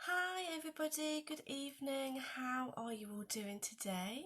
Hi everybody, good evening. How are you all doing today?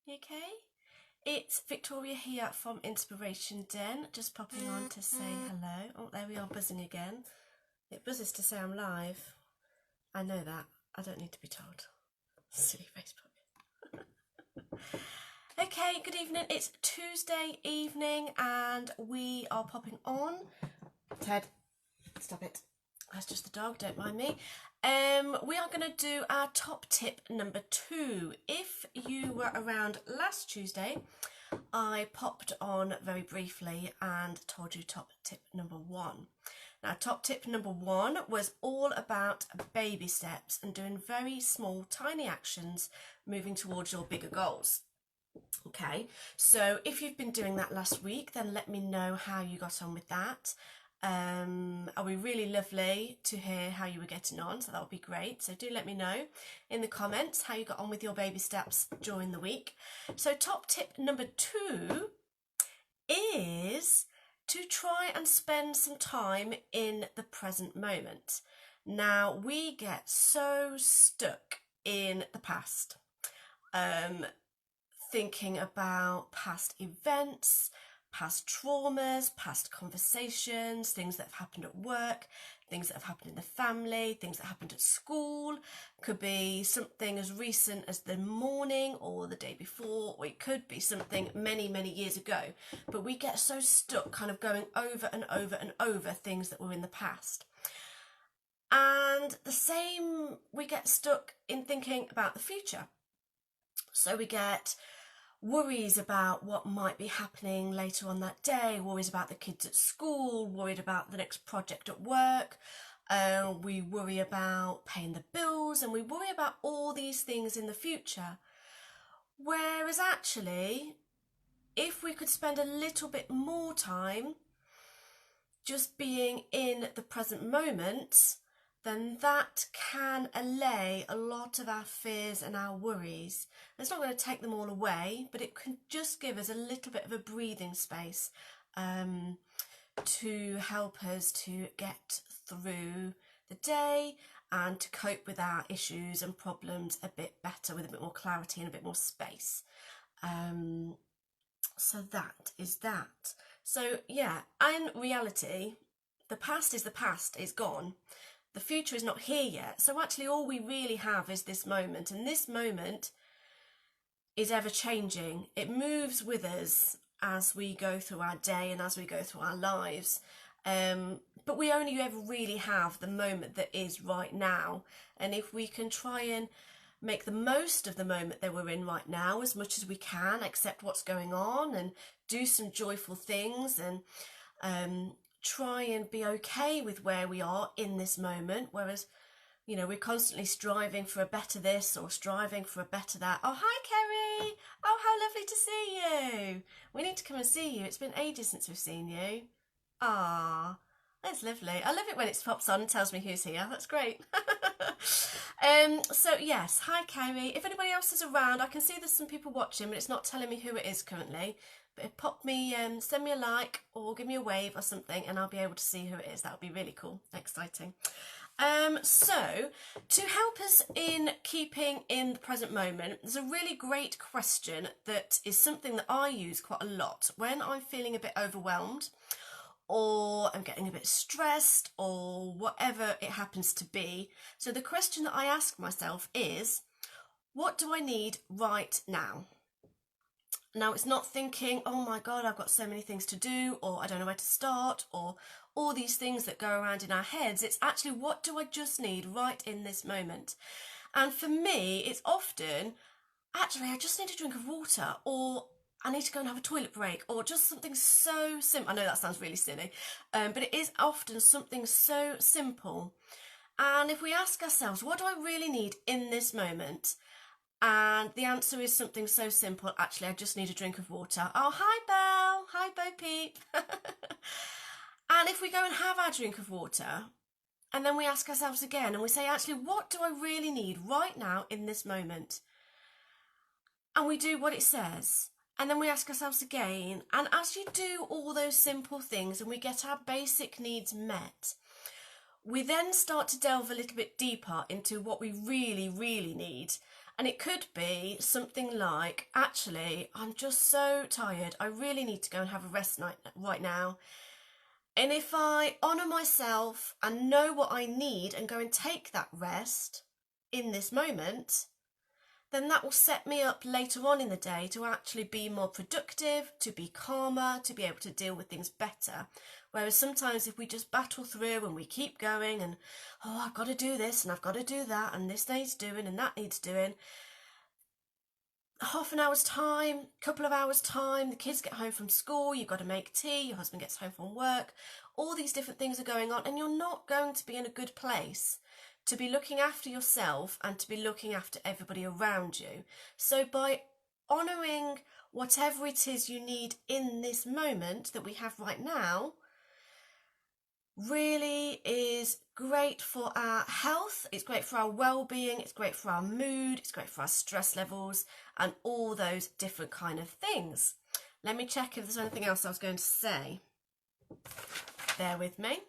You okay? It's Victoria here from Inspiration Den, just popping on to say hello. Oh, there we are, buzzing again. It buzzes to say I'm live. I know that. I don't need to be told. Silly Facebook. Okay, good evening. It's Tuesday evening and we are popping on. Ted, stop it. That's just the dog, don't mind me. We are going to do our top tip number 2. If you were around last Tuesday, I popped on very briefly and told you top tip number 1. Now, top tip number 1 was all about baby steps and doing very small, tiny actions moving towards your bigger goals. Okay, so if you've been doing that last week, then let me know how you got on with that. It would be really lovely to hear how you were getting on, so that would be great. So do let me know in the comments how you got on with your baby steps during the week. So top tip number 2 is to try and spend some time in the present moment. Now, we get so stuck in the past, thinking about past events, past traumas, past conversations, things that have happened at work, things that have happened in the family, things that happened at school. Could be something as recent as the morning or the day before, or it could be something many, many years ago. But we get so stuck kind of going over and over and over things that were in the past. And the same, we get stuck in thinking about the future. So we get worries about what might be happening later on that day, worries about the kids at school, worried about the next project at work. We worry about paying the bills and we worry about all these things in the future. Whereas actually, if we could spend a little bit more time just being in the present moment, then that can allay a lot of our fears and our worries. It's not going to take them all away, but it can just give us a little bit of a breathing space to help us to get through the day and to cope with our issues and problems a bit better, with a bit more clarity and a bit more space. So that is that. So yeah, in reality, the past is the past, it's gone. The future is not here yet. So actually all we really have is this moment. And this moment is ever changing. It moves with us as we go through our day and as we go through our lives. But we only ever really have the moment that is right now. And if we can try and make the most of the moment that we're in right now as much as we can, accept what's going on and do some joyful things and try and be okay with where we are in this moment, whereas, you know, we're constantly striving for a better this or striving for a better that. Oh, hi, Kerry. Oh, how lovely to see you. We need to come and see you. It's been ages since we've seen you. Ah, that's lovely. I love it when it pops on and tells me who's here. That's great. So yes, hi, Kerry. If anybody else is around, I can see there's some people watching, but it's not telling me who it is currently. But pop me, send me a like or give me a wave or something and I'll be able to see who it is. That would be really cool, exciting. So to help us in keeping in the present moment, there's a really great question that is something that I use quite a lot when I'm feeling a bit overwhelmed or I'm getting a bit stressed or whatever it happens to be. So the question that I ask myself is, what do I need right now? Now, it's not thinking, oh my God, I've got so many things to do, or I don't know where to start, or all these things that go around in our heads. It's actually, what do I just need right in this moment? And for me, it's often, actually, I just need a drink of water, or I need to go and have a toilet break, or just something so simple. I know that sounds really silly, but it is often something so simple. And if we ask ourselves, what do I really need in this moment? And the answer is something so simple. Actually, I just need a drink of water. Oh, hi, Belle. Hi, Bo Peep. And if we go and have our drink of water, and then we ask ourselves again, and we say, actually, what do I really need right now in this moment? And we do what it says. And then we ask ourselves again. And as you do all those simple things and we get our basic needs met, we then start to delve a little bit deeper into what we really, really need. And it could be something like, actually, I'm just so tired. I really need to go and have a rest night right now. And if I honour myself and know what I need and go and take that rest in this moment, then that will set me up later on in the day to actually be more productive, to be calmer, to be able to deal with things better. Whereas sometimes if we just battle through and we keep going and, oh, I've got to do this and I've got to do that and this needs doing and that needs doing, half an hour's time, couple of hours time, the kids get home from school, you've got to make tea, your husband gets home from work, all these different things are going on, and you're not going to be in a good place to be looking after yourself and to be looking after everybody around you. So by honouring whatever it is you need in this moment that we have right now, really is great for our health, it's great for our well-being, it's great for our mood, it's great for our stress levels and all those different kind of things. Let me check if there's anything else I was going to say. Bear with me.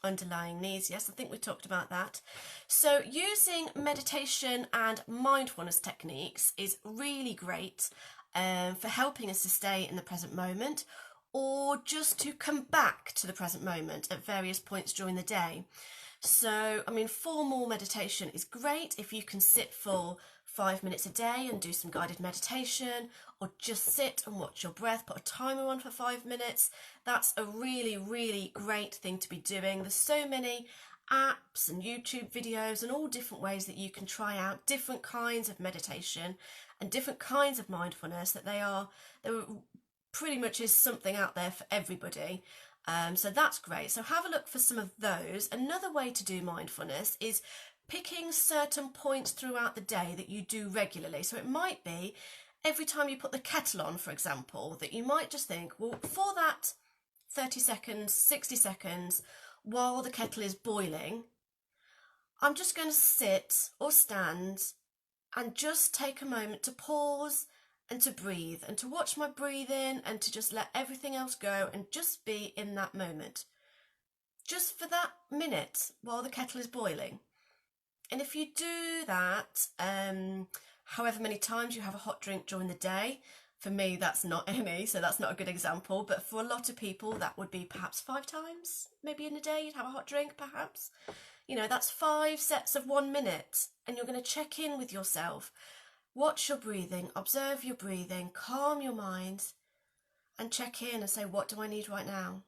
Underlying needs, yes, I think we talked about that. So using meditation and mindfulness techniques is really great for helping us to stay in the present moment, or just to come back to the present moment at various points during the day. So, I mean, formal meditation is great if you can sit for 5 minutes a day and do some guided meditation, or just sit and watch your breath, put a timer on for 5 minutes. That's a really, really great thing to be doing. There's so many apps and YouTube videos and all different ways that you can try out different kinds of meditation and different kinds of mindfulness, that there pretty much is something out there for everybody. So that's great. So have a look for some of those. Another way to do mindfulness is picking certain points throughout the day that you do regularly. So it might be every time you put the kettle on, for example, that you might just think, well, for that 30 seconds, 60 seconds, while the kettle is boiling, I'm just going to sit or stand and just take a moment to pause and to breathe and to watch my breathing and to just let everything else go and just be in that moment, just for that minute while the kettle is boiling. And if you do that, however many times you have a hot drink during the day, for me that's not any, so that's not a good example, but for a lot of people that would be perhaps 5 times, maybe in a day you'd have a hot drink perhaps. You know, that's 5 sets of 1 minute, and you're going to check in with yourself. Watch your breathing, observe your breathing, calm your mind and check in and say, what do I need right now?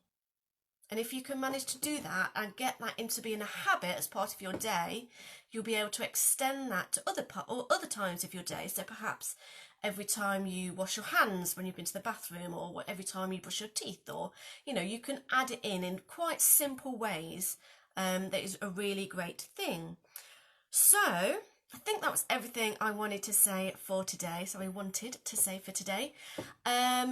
And if you can manage to do that and get that into being a habit as part of your day, you'll be able to extend that to other times of your day. So perhaps every time you wash your hands when you've been to the bathroom, or every time you brush your teeth, or, you know, you can add it in quite simple ways. That is a really great thing. So I think that was everything I wanted to say for today.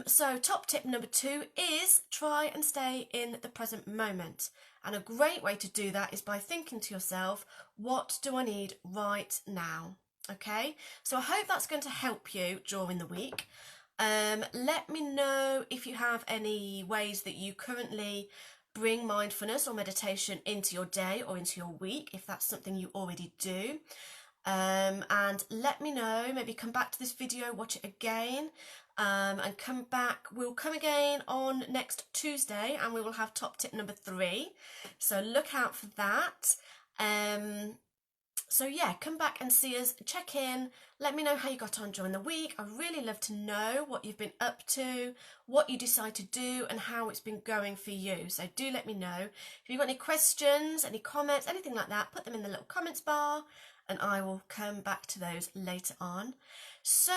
So top tip number 2 is try and stay in the present moment. And a great way to do that is by thinking to yourself, what do I need right now? Okay, so I hope that's going to help you during the week. Let me know if you have any ways that you currently bring mindfulness or meditation into your day or into your week, if that's something you already do. And let me know, maybe come back to this video, watch it again, and come back. We'll come again on next Tuesday and we will have top tip number 3. So look out for that. So yeah, come back and see us, check in, let me know how you got on during the week. I'd really love to know what you've been up to, what you decide to do and how it's been going for you. So do let me know. If you've got any questions, any comments, anything like that, put them in the little comments bar and I will come back to those later on. So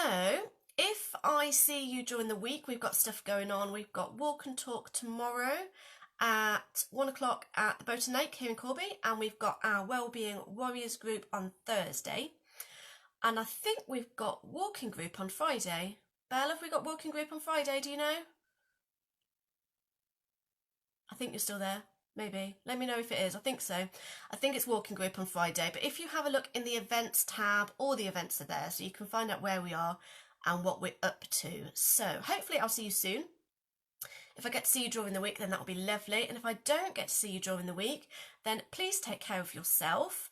if I see you during the week, we've got stuff going on. We've got Walk and Talk tomorrow at 1 o'clock at the Boat and Lake here in Corby, and we've got our Wellbeing Warriors group on Thursday, and I think we've got walking group on Friday. Belle, have we got walking group on Friday, do you know? I think you're still there, maybe. Let me know if it is. I think so. I think it's walking group on Friday, but if you have a look in the events tab, all the events are there, so you can find out where we are and what we're up to. So hopefully I'll see you soon. If I get to see you during the week, then that'll be lovely. And if I don't get to see you during the week, then please take care of yourself.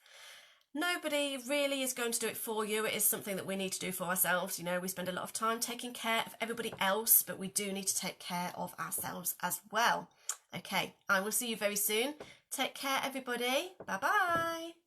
Nobody really is going to do it for you. It is something that we need to do for ourselves. You know, we spend a lot of time taking care of everybody else, but we do need to take care of ourselves as well. Okay, I will see you very soon. Take care, everybody. Bye-bye.